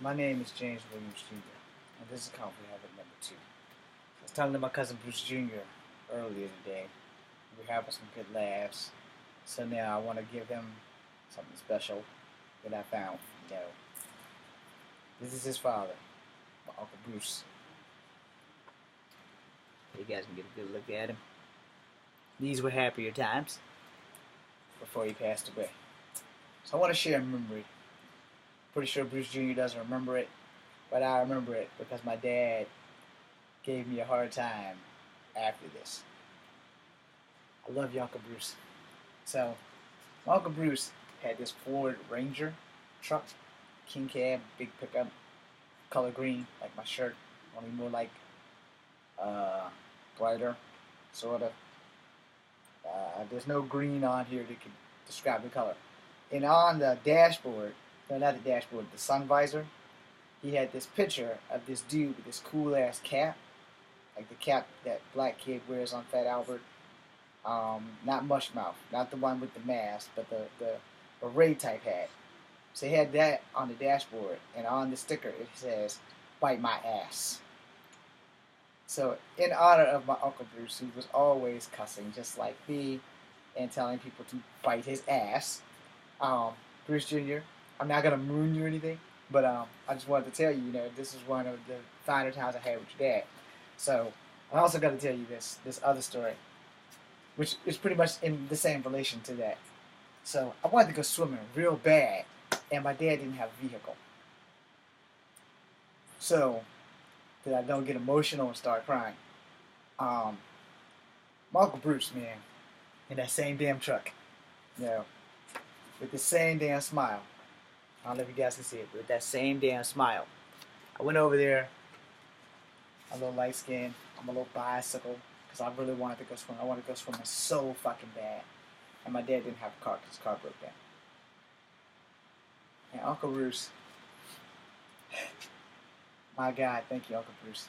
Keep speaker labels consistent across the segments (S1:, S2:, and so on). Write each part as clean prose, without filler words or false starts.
S1: My name is James Williams Jr., and this is Coffee Habit number 2. I was talking to my cousin Bruce Jr. earlier today. We were having some good laughs, so now I want to give him something special that I found. This is his father, my Uncle Bruce. You guys can get a good look at him. These were happier times before he passed away. So I want to share a memory. Pretty sure Bruce Jr. doesn't remember it, but I remember it because my dad gave me a hard time after this. I love you, Uncle Bruce. So, my Uncle Bruce had this Ford Ranger truck, king cab, big pickup, color green, like my shirt, only more like brighter, sort of. There's no green on here that can describe the color. And on the dashboard, no, not the dashboard, the sun visor, he had this picture of this dude with this cool ass cap, like the cap that black kid wears on Fat Albert. Not Mushmouth, not the one with the mask, but the Ray type hat. So he had that on the dashboard, and on the sticker it says, "Bite my ass." So in honor of my Uncle Bruce, who was always cussing just like me, and telling people to bite his ass, Bruce Jr., I'm not gonna moon you or anything, but I just wanted to tell you, this is one of the finer times I had with your dad. So I also got to tell you this other story, which is pretty much in the same relation to that. So I wanted to go swimming real bad, and my dad didn't have a vehicle. So that I don't get emotional and start crying. My Uncle Bruce, man, in that same damn truck, with the same damn smile. I don't know if you guys can see it, but with that same damn smile. I went over there. I'm a little light skinned. I'm a little bicycle because I really wanted to go swim. I wanted to go swimming so fucking bad. And my dad didn't have a car because his car broke down. And Uncle Bruce, my God, thank you, Uncle Bruce.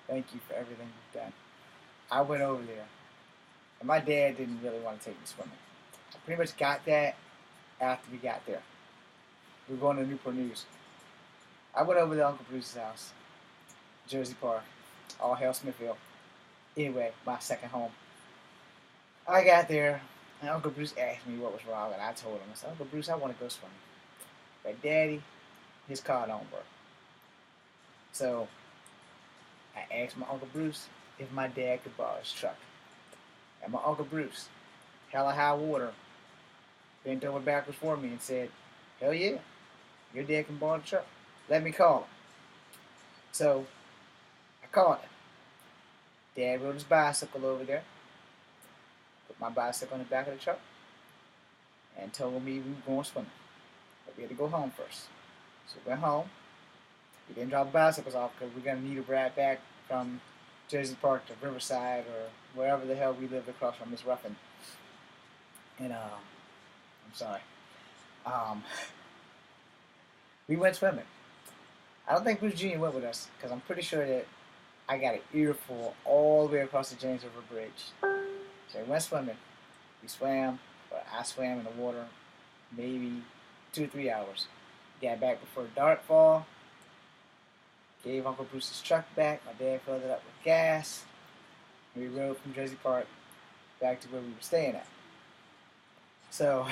S1: Thank you for everything you've done. I went over there, and my dad didn't really want to take me swimming. I pretty much got that after we got there. We were going to Newport News. I went over to Uncle Bruce's house, Jersey Park, all hail Smithfield. Anyway, my second home. I got there, and Uncle Bruce asked me what was wrong, and I told him. I said, "Uncle Bruce, I want to go swimming." But Daddy, his car don't work. So I asked my Uncle Bruce if my dad could borrow his truck. And my Uncle Bruce, hella high water, bent over backwards for me and said, "Hell yeah, your dad can borrow the truck. Let me call him." So I called him. Dad rode his bicycle over there, put my bicycle in the back of the truck, and told me we were going swimming. But we had to go home first. So we went home. We didn't drop the bicycles off because we're going to need a ride back from Jersey Park to Riverside or wherever the hell we lived across from Miss Ruffin. And, I'm sorry. We went swimming. I don't think Bruce Jr. went with us because I'm pretty sure that I got an earful all the way across the James River Bridge. So we went swimming. We swam, but I swam in the water maybe 2 or 3 hours. Got back before dark fall. Gave Uncle Bruce's truck back. My dad filled it up with gas. We rode from Jersey Park back to where we were staying at. So,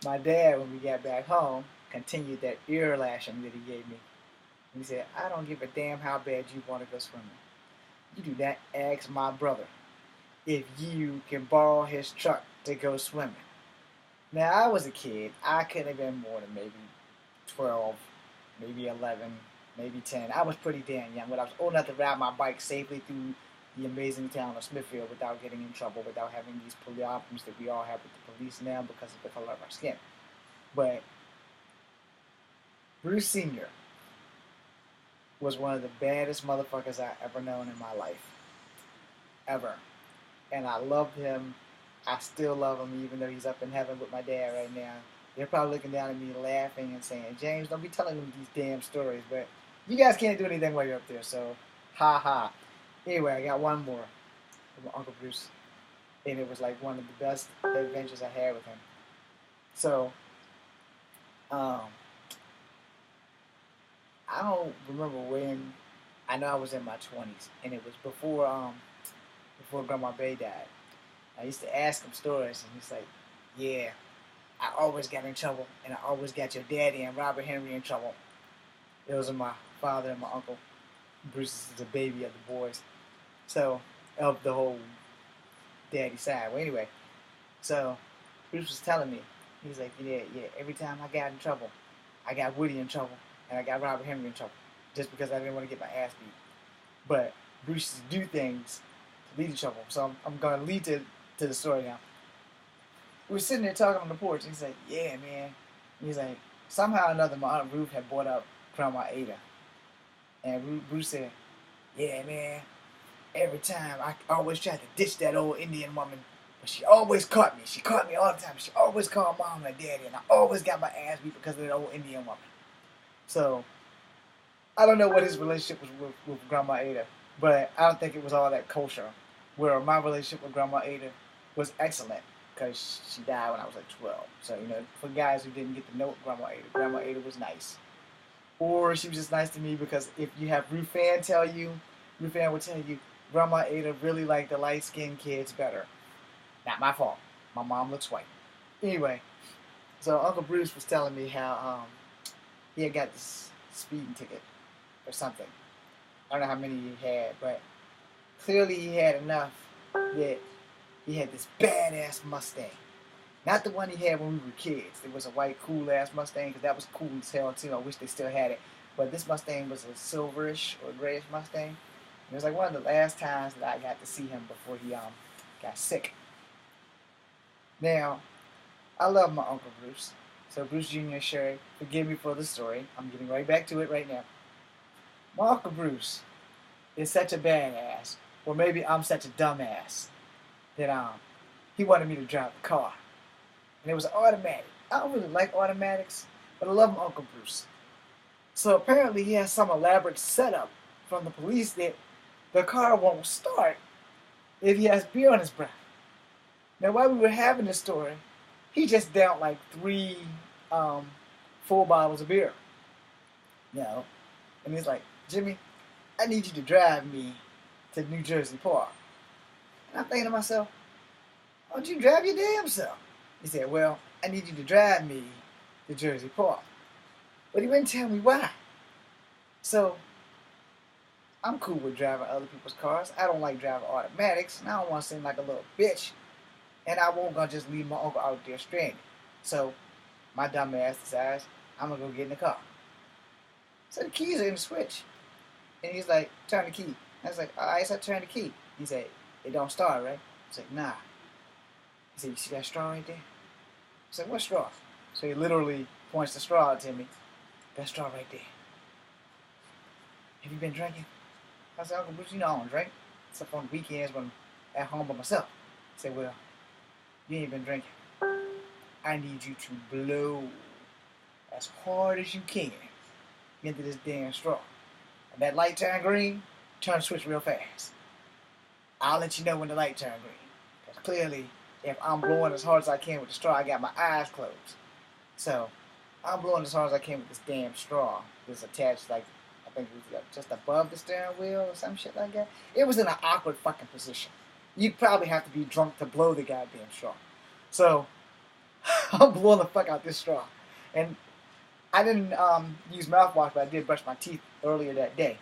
S1: my dad, when we got back home, continued that ear lashing that he gave me. He said, "I don't give a damn how bad you want to go swimming. You do not ask my brother if you can borrow his truck to go swimming." Now, I was a kid. I couldn't have been more than maybe 12, maybe 11, maybe 10. I was pretty damn young, but I was old enough to ride my bike safely through the amazing town of Smithfield without getting in trouble, without having these problems that we all have with the police now because of the color of our skin. But Bruce Sr. was one of the baddest motherfuckers I ever known in my life. Ever. And I loved him. I still love him even though he's up in heaven with my dad right now. They're probably looking down at me laughing and saying, "James, don't be telling them these damn stories." But you guys can't do anything while you're up there, so ha ha. Anyway, I got one more from Uncle Bruce. And it was like one of the best adventures I had with him. So Um, I don't remember when. I know I was in my 20s, and it was before Grandma Bay died. I used to ask him stories, and he's like, "Yeah, I always got in trouble, and I always got your daddy and Robert Henry in trouble." Those are my father and my uncle. Bruce is the baby of the boys, so of the whole daddy side. Well, anyway, so Bruce was telling me, he's like, yeah. Every time I got in trouble, I got Woody in trouble, and I got Robert Henry in trouble, just because I didn't want to get my ass beat. But Bruce used to do things to lead to trouble. So I'm going to lead to the story now. We were sitting there talking on the porch, and he's like, "Yeah, man." And he's like, somehow or another, my Aunt Ruth had bought up Grandma Ada. And Bruce said, "Yeah, man, every time I always tried to ditch that old Indian woman, but she always caught me. She caught me all the time. She always called mom and daddy, and I always got my ass beat because of that old Indian woman." So I don't know what his relationship was with Grandma Ada, but I don't think it was all that kosher. Where my relationship with Grandma Ada was excellent because she died when I was like 12. So, for guys who didn't get to know Grandma Ada was nice. Or she was just nice to me because if you have Rufan will tell you, Grandma Ada really liked the light skinned kids better. Not my fault. My mom looks white. Anyway, so Uncle Bruce was telling me how he had got this speeding ticket or something. I don't know how many he had, but clearly he had enough that he had this badass Mustang. Not the one he had when we were kids. It was a white, cool-ass Mustang, because that was cool as hell, too. I wish they still had it. But this Mustang was a silverish or grayish Mustang. It was like one of the last times that I got to see him before he got sick. Now, I love my Uncle Bruce. So Bruce Jr. Sherry, forgive me for the story. I'm getting right back to it right now. My Uncle Bruce is such a badass, or maybe I'm such a dumbass, that he wanted me to drive the car. And it was an automatic. I don't really like automatics, but I love my Uncle Bruce. So apparently he has some elaborate setup from the police that the car won't start if he has beer on his breath. Now while we were having this story, he just downed like 3 full bottles of beer. And he's like, "Jimmy, I need you to drive me to New Jersey Park." And I'm thinking to myself, "Why don't you drive your damn self?" He said, "Well, I need you to drive me to Jersey Park." But he wouldn't tell me why. So, I'm cool with driving other people's cars. I don't like driving automatics, and I don't want to seem like a little bitch. And I won't gonna just leave my uncle out there stranded. So, my dumb ass decides I'm gonna go get in the car. So the keys are in the switch. And he's like, "Turn the key." I was like, "Alright, so I turn the key." He said, "It don't start, right?" I was like, "Nah." He said, "You see that straw right there?" I said, "What straw?" So he literally points the straw out to me. "That straw right there. Have you been drinking?" I said, "Uncle Bruce, I don't drink. Except on the weekends when I'm at home by myself." He said, "Well, you ain't been drinking. I need you to blow as hard as you can into this damn straw. And that light turn green, turn the switch real fast. I'll let you know when the light turn green. Because clearly, if I'm blowing as hard as I can with the straw, I got my eyes closed. So, I'm blowing as hard as I can with this damn straw. It's attached, like, I think it was just above the steering wheel or some shit like that. It was in an awkward fucking position. You'd probably have to be drunk to blow the goddamn straw. So, I'm blowing the fuck out this straw. And I didn't use mouthwash, but I did brush my teeth earlier that day.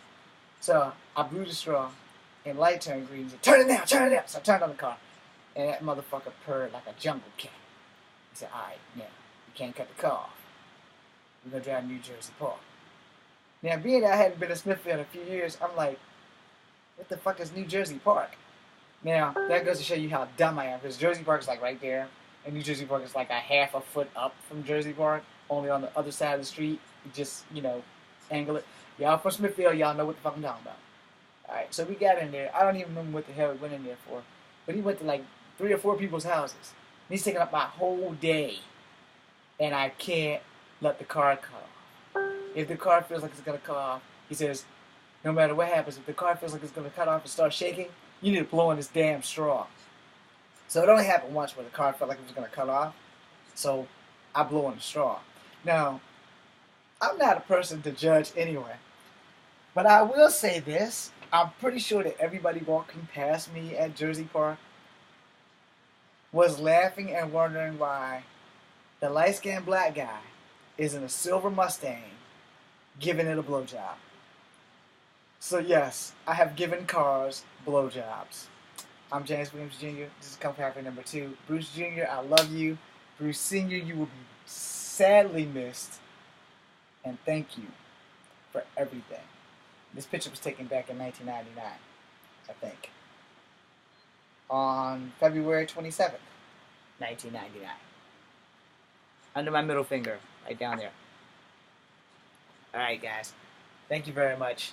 S1: So I blew the straw, and light turned green. He said, "Turn it down, turn it down." So I turned on the car, and that motherfucker purred like a jungle cat. He said, "Alright, now, you can't cut the car off. We're going to drive to New Jersey Park." Now, being that I hadn't been to Smithfield in a few years, I'm like, what the fuck is New Jersey Park? Now, that goes to show you how dumb I am, because Jersey Park is like right there, and New Jersey Park is like a half a foot up from Jersey Park, only on the other side of the street. You just, angle it. Y'all from Smithfield, y'all know what the fuck I'm talking about. Alright, so we got in there. I don't even remember what the hell we went in there for. But he went to like 3 or 4 people's houses. And he's taking up my whole day. And I can't let the car cut off. If the car feels like it's going to cut off, he says, no matter what happens, if the car feels like it's going to cut off and start shaking, you need to blow in this damn straw. So it only happened once where the car felt like it was going to cut off. So I blew in the straw. Now, I'm not a person to judge anyway. But I will say this. I'm pretty sure that everybody walking past me at Jersey Park was laughing and wondering why the light-skinned black guy is in a silver Mustang giving it a blowjob. So yes, I have given cars blowjobs. I'm James Williams Jr. This is Comfort Happy number 2. Bruce Jr., I love you. Bruce Sr., you will be sadly missed. And thank you for everything. This picture was taken back in 1999, I think. On February 27th, 1999. Under my middle finger, right down there. Alright, guys. Thank you very much.